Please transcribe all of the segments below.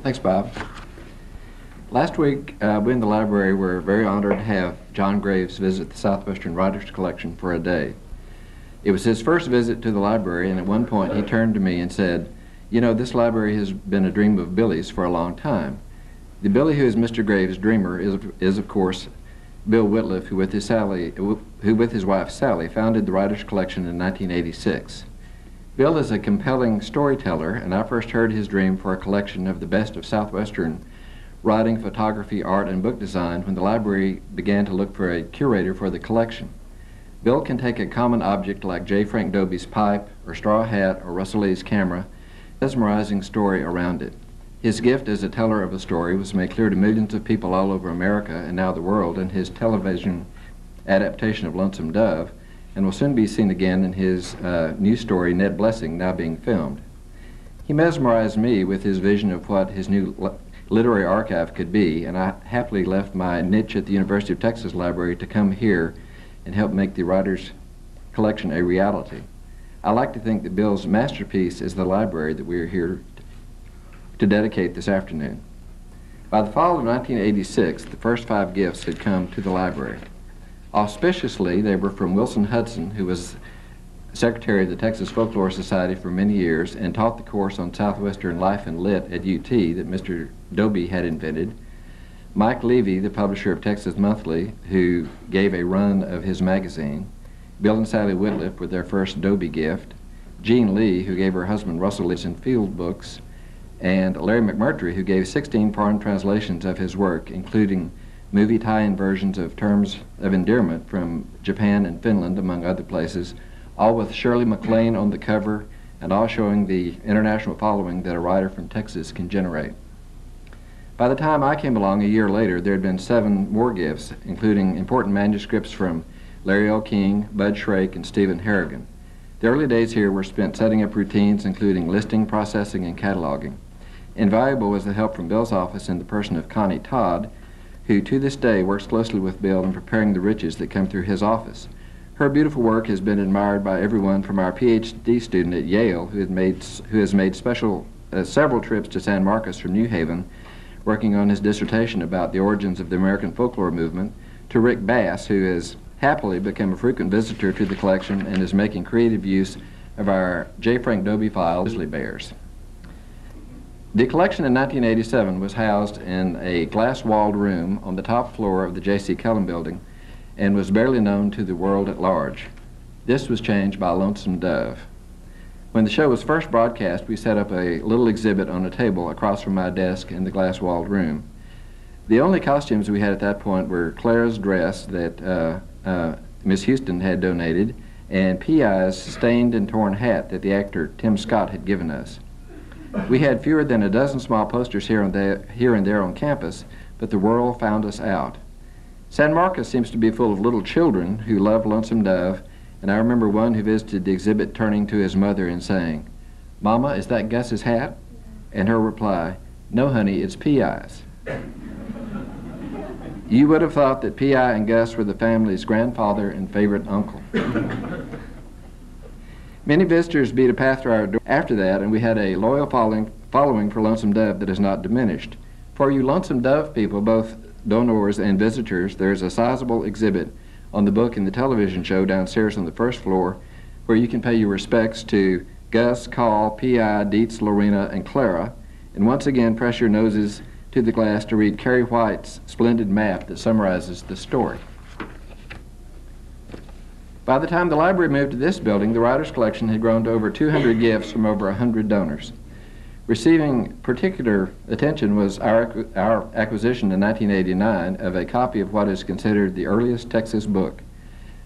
Thanks, Bob. Last week, we in the library were very honored to have John Graves visit the Southwestern Writers Collection for a day. It was his first visit to the library, and at one point he turned to me and said, "You know, this library has been a dream of Billy's for a long time." The Billy who is Mr. Graves' dreamer is of course, Bill Whitliff, who with his wife Sally founded the Writers Collection in 1986. Bill is a compelling storyteller, and I first heard his dream for a collection of the best of Southwestern writing, photography, art, and book design when the library began to look for a curator for the collection. Bill can take a common object like J. Frank Dobie's pipe, or straw hat, or Russell Lee's camera, mesmerizing story around it. His gift as a teller of a story was made clear to millions of people all over America and now the world in his television adaptation of Lonesome Dove, and will soon be seen again in his new story, Ned Blessing, now being filmed. He mesmerized me with his vision of what his new literary archive could be, and I happily left my niche at the University of Texas Library to come here and help make the Writers Collection a reality. I like to think that Bill's masterpiece is the library that we are here to dedicate this afternoon. By the fall of 1986, the first 5 gifts had come to the library. Auspiciously, they were from Wilson Hudson, who was secretary of the Texas Folklore Society for many years and taught the course on Southwestern Life and Lit at UT that Mr. Dobie had invented. Mike Levy, the publisher of Texas Monthly, who gave a run of his magazine. Bill and Sally Whitliff with their first Dobie gift. Jean Lee, who gave her husband Russell Lee's in field books. And Larry McMurtry, who gave 16 foreign translations of his work, including movie tie-in versions of Terms of Endearment from Japan and Finland, among other places, all with Shirley MacLaine on the cover, and all showing the international following that a writer from Texas can generate. By the time I came along a year later, there had been 7 more gifts, including important manuscripts from Larry L. King, Bud Shrake, and Stephen Harrigan. The early days here were spent setting up routines, including listing, processing, and cataloging. Invaluable was the help from Bill's office in the person of Connie Todd, who to this day works closely with Bill in preparing the riches that come through his office. Her beautiful work has been admired by everyone from our PhD student at Yale, who has made several trips to San Marcos from New Haven, working on his dissertation about the origins of the American folklore movement, to Rick Bass, who has happily become a frequent visitor to the collection and is making creative use of our J. Frank Dobie file, Grizzly Bears. The collection in 1987 was housed in a glass-walled room on the top floor of the J.C. Cullen building and was barely known to the world at large. This was changed by Lonesome Dove. When the show was first broadcast, we set up a little exhibit on a table across from my desk in the glass-walled room. The only costumes we had at that point were Clara's dress that Miss Houston had donated and P.I.'s stained and torn hat that the actor Tim Scott had given us. We had fewer than a dozen small posters here and there on campus, but the world found us out. San Marcos seems to be full of little children who love Lonesome Dove, and I remember one who visited the exhibit turning to his mother and saying, "Mama, is that Gus's hat?" And her reply, "No, honey, it's P.I.'s." You would have thought that P.I. and Gus were the family's grandfather and favorite uncle. Many visitors beat a path to our door after that, and we had a loyal following for Lonesome Dove that has not diminished. For you Lonesome Dove people, both donors and visitors, there's a sizable exhibit on the book and the television show downstairs on the first floor, where you can pay your respects to Gus, Carl, P.I., Dietz, Lorena, and Clara, and once again press your noses to the glass to read Carrie White's splendid map that summarizes the story. By the time the library moved to this building, the Writers Collection had grown to over 200 gifts from over 100 donors. Receiving particular attention was our acquisition in 1989 of a copy of what is considered the earliest Texas book.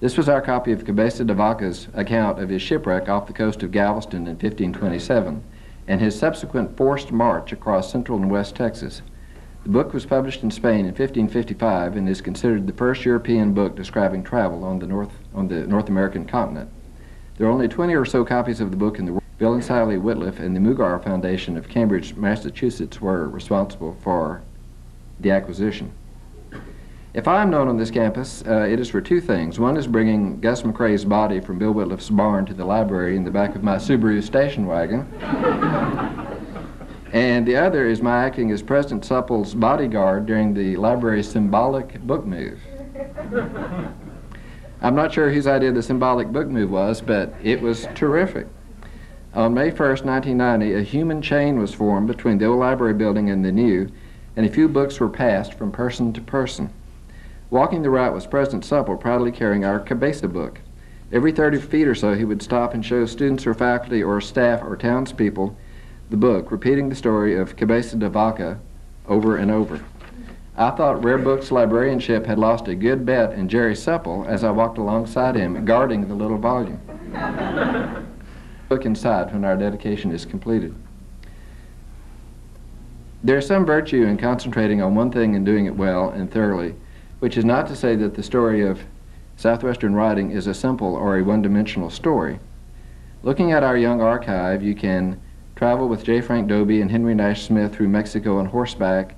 This was our copy of Cabeza de Vaca's account of his shipwreck off the coast of Galveston in 1527 and his subsequent forced march across central and west Texas. The book was published in Spain in 1555 and is considered the first European book describing travel on the North American continent. There are only 20 or so copies of the book in the world. Bill and Sally Whitliff and the Mugar Foundation of Cambridge, Massachusetts were responsible for the acquisition. If I am known on this campus, it is for 2 things. One is bringing Gus McCrae's body from Bill Whitliff's barn to the library in the back of my Subaru station wagon. And the other is my acting as President Supple's bodyguard during the library's symbolic book move. I'm not sure whose idea the symbolic book move was, but it was terrific. On May 1st, 1990, a human chain was formed between the old library building and the new, and a few books were passed from person to person. Walking the route was President Supple, proudly carrying our Cabeza book. Every 30 feet or so, he would stop and show students or faculty or staff or townspeople the book, repeating the story of Cabeza de Vaca over and over. I thought Rare Books librarianship had lost a good bet in Jerry Supple as I walked alongside him, guarding the little volume. Look inside when our dedication is completed. There is some virtue in concentrating on one thing and doing it well and thoroughly, which is not to say that the story of Southwestern writing is a simple or a one-dimensional story. Looking at our young archive, you can travel with J. Frank Dobie and Henry Nash Smith through Mexico on horseback,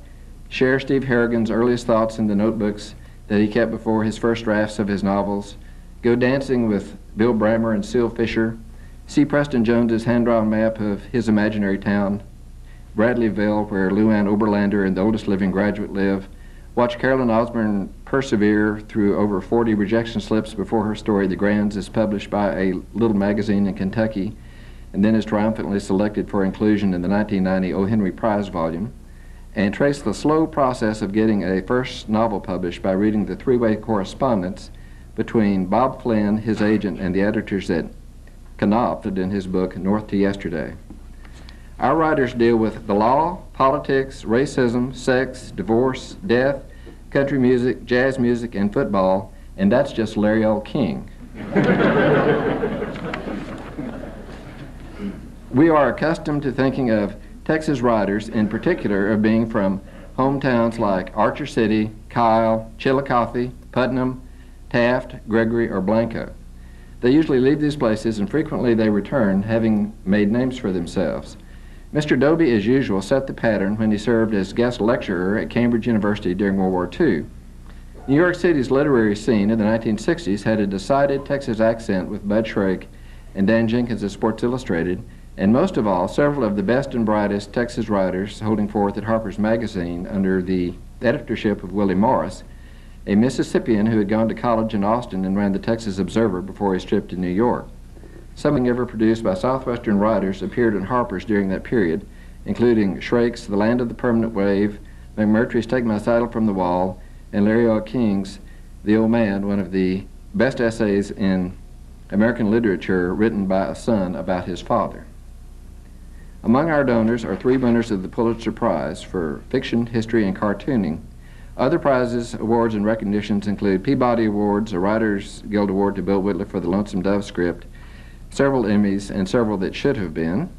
share Steve Harrigan's earliest thoughts in the notebooks that he kept before his first drafts of his novels, go dancing with Bill Brammer and Seal Fisher, see Preston Jones's hand-drawn map of his imaginary town, Bradleyville, where Lou Ann Oberlander and the oldest living graduate live, watch Carolyn Osborne persevere through over 40 rejection slips before her story, The Grands, is published by a little magazine in Kentucky, and then is triumphantly selected for inclusion in the 1990 O. Henry Prize volume, and trace the slow process of getting a first novel published by reading the three-way correspondence between Bob Flynn, his agent, and the editors that Knopfed in his book North to Yesterday. Our writers deal with the law, politics, racism, sex, divorce, death, country music, jazz music, and football, and that's just Larry L. King. We are accustomed to thinking of Texas writers, in particular, of being from hometowns like Archer City, Kyle, Chillicothe, Putnam, Taft, Gregory, or Blanco. They usually leave these places, and frequently they return, having made names for themselves. Mr. Dobie, as usual, set the pattern when he served as guest lecturer at Cambridge University during World War II. New York City's literary scene in the 1960s had a decided Texas accent with Bud Shrake and Dan Jenkins of Sports Illustrated, and most of all, several of the best and brightest Texas writers holding forth at Harper's Magazine under the editorship of Willie Morris, a Mississippian who had gone to college in Austin and ran the Texas Observer before his trip to New York. Something ever produced by Southwestern writers appeared in Harper's during that period, including Shrake's The Land of the Permanent Wave, McMurtry's Take My Saddle from the Wall, and Larry L. King's The Old Man, one of the best essays in American literature written by a son about his father. Among our donors are 3 winners of the Pulitzer Prize for fiction, history, and cartooning. Other prizes, awards, and recognitions include Peabody Awards, a Writers Guild Award to Bill Whitler for the Lonesome Dove script, several Emmys, and several that should have been,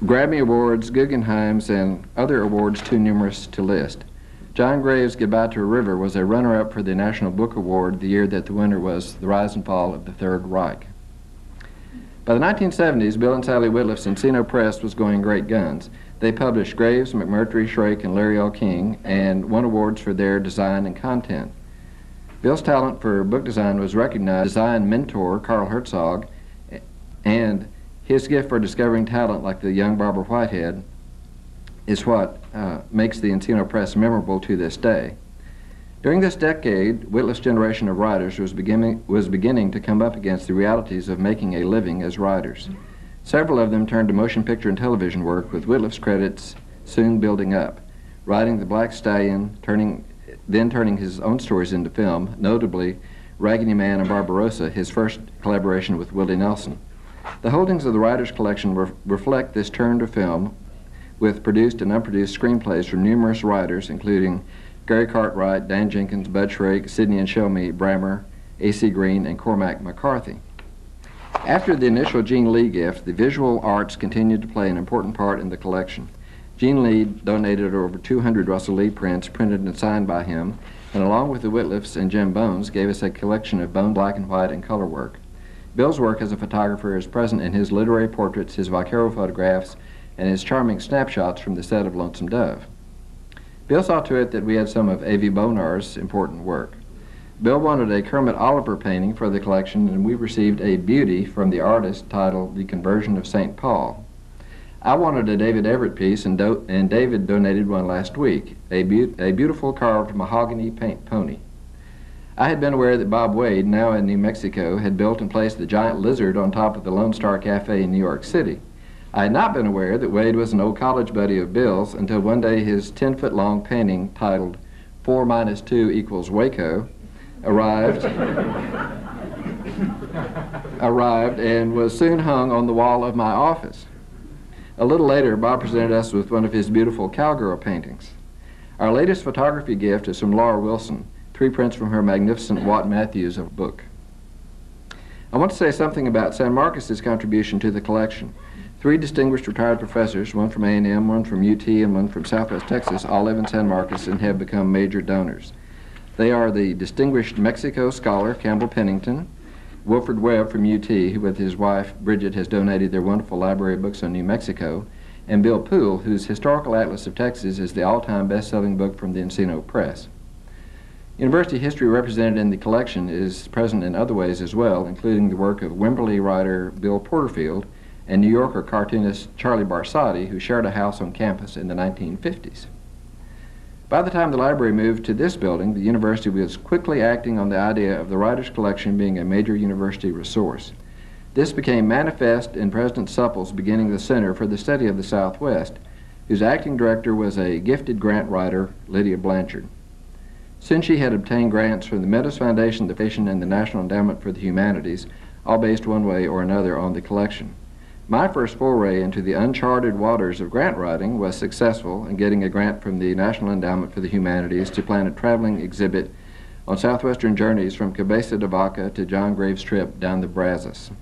Grammy Awards, Guggenheims, and other awards too numerous to list. John Graves' Goodbye to a River was a runner-up for the National Book Award the year that the winner was The Rise and Fall of the Third Reich. By the 1970s, Bill and Sally Whitliff's Encino Press was going great guns. They published Graves, McMurtry, Shrake, and Larry L. King, and won awards for their design and content. Bill's talent for book design was recognized. Design mentor Carl Herzog, and his gift for discovering talent like the young Barbara Whitehead is what makes the Encino Press memorable to this day. During this decade, Whitliff's generation of writers was beginning to come up against the realities of making a living as writers. Several of them turned to motion picture and television work, with Whitliff's credits soon building up, writing The Black Stallion, then turning his own stories into film, notably Raggedy Man and Barbarossa, his first collaboration with Willie Nelson. The holdings of the Writers' Collection reflect this turn to film, with produced and unproduced screenplays from numerous writers, including Gary Cartwright, Dan Jenkins, Bud Shrake, Sidney and Shelmy Brammer, A.C. Green, and Cormac McCarthy. After the initial Gene Lee gift, the visual arts continued to play an important part in the collection. Gene Lee donated over 200 Russell Lee prints printed and signed by him, and along with the Whitliffs and Jim Bones, gave us a collection of bone black and white and color work. Bill's work as a photographer is present in his literary portraits, his Vaquero photographs, and his charming snapshots from the set of Lonesome Dove. Bill saw to it that we had some of A.V. Bonar's important work. Bill wanted a Kermit Oliver painting for the collection, and we received a beauty from the artist titled The Conversion of St. Paul. I wanted a David Everett piece, and David donated one last week, a beautiful carved mahogany paint pony. I had been aware that Bob Wade, now in New Mexico, had built and placed the giant lizard on top of the Lone Star Cafe in New York City. I had not been aware that Wade was an old college buddy of Bill's until one day his 10-foot-long painting titled 4 minus 2 equals Waco arrived and was soon hung on the wall of my office. A little later, Bob presented us with one of his beautiful cowgirl paintings. Our latest photography gift is from Laura Wilson, 3 prints from her magnificent Watt Matthews book. I want to say something about San Marcos's contribution to the collection. 3 distinguished retired professors, one from A&M, one from UT, and one from Southwest Texas, all live in San Marcos and have become major donors. They are the distinguished Mexico scholar Campbell Pennington, Wilfred Webb from UT, who with his wife Bridget has donated their wonderful library of books on New Mexico, and Bill Poole, whose Historical Atlas of Texas is the all-time best-selling book from the Encino Press. University history represented in the collection is present in other ways as well, including the work of Wimberley writer Bill Porterfield and New Yorker cartoonist Charlie Barsotti, who shared a house on campus in the 1950s. By the time the library moved to this building, the university was quickly acting on the idea of the writers' collection being a major university resource. This became manifest in President Supple's beginning the Center for the Study of the Southwest, whose acting director was a gifted grant writer, Lydia Blanchard. Since she had obtained grants from the Meadows Foundation, the Foundation, and the National Endowment for the Humanities, all based one way or another on the collection. My first foray into the uncharted waters of grant writing was successful in getting a grant from the National Endowment for the Humanities to plan a traveling exhibit on Southwestern journeys from Cabeza de Vaca to John Graves' trip down the Brazos.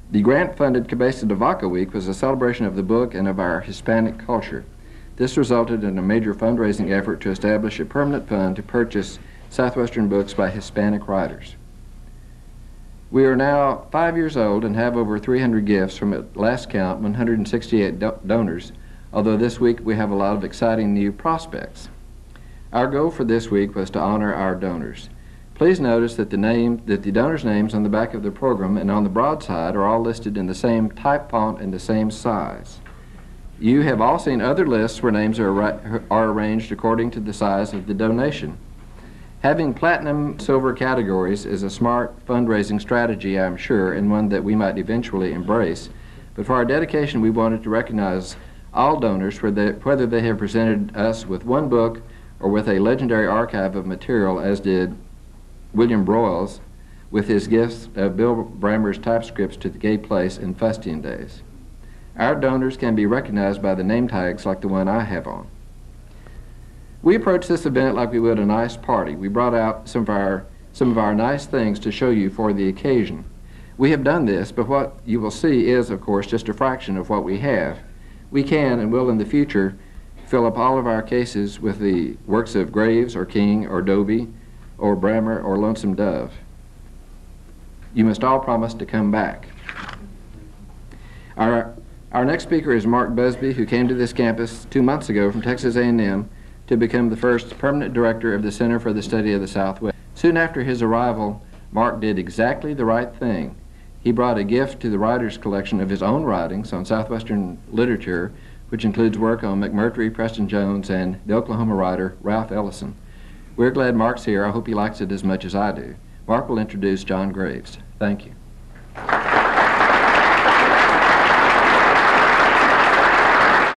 The grant-funded Cabeza de Vaca Week was a celebration of the book and of our Hispanic culture. This resulted in a major fundraising effort to establish a permanent fund to purchase Southwestern books by Hispanic writers. We are now 5 years old and have over 300 gifts from, at last count, 168 donors, although this week we have a lot of exciting new prospects. Our goal for this week was to honor our donors. Please notice that the donors' names on the back of the program and on the broadside are all listed in the same type font and the same size. You have all seen other lists where names are arranged according to the size of the donation. Having platinum, silver categories is a smart fundraising strategy, I'm sure, and one that we might eventually embrace. But for our dedication, we wanted to recognize all donors, whether they have presented us with one book or with a legendary archive of material, as did William Broyles with his gifts of Bill Brammer's typescripts to the Gay Place and Fustian days. Our donors can be recognized by the name tags like the one I have on. We approached this event like we would a nice party. We brought out some of our nice things to show you for the occasion. We have done this, but what you will see is, of course, just a fraction of what we have. We can and will in the future fill up all of our cases with the works of Graves or King or Dobie or Brammer or Lonesome Dove. You must all promise to come back. Our next speaker is Mark Busby, who came to this campus 2 months ago from Texas A&M to become the first permanent director of the Center for the Study of the Southwest. Soon after his arrival, Mark did exactly the right thing. He brought a gift to the writers' collection of his own writings on Southwestern literature, which includes work on McMurtry, Preston Jones, and the Oklahoma writer Ralph Ellison. We're glad Mark's here. I hope he likes it as much as I do. Mark will introduce John Graves. Thank you.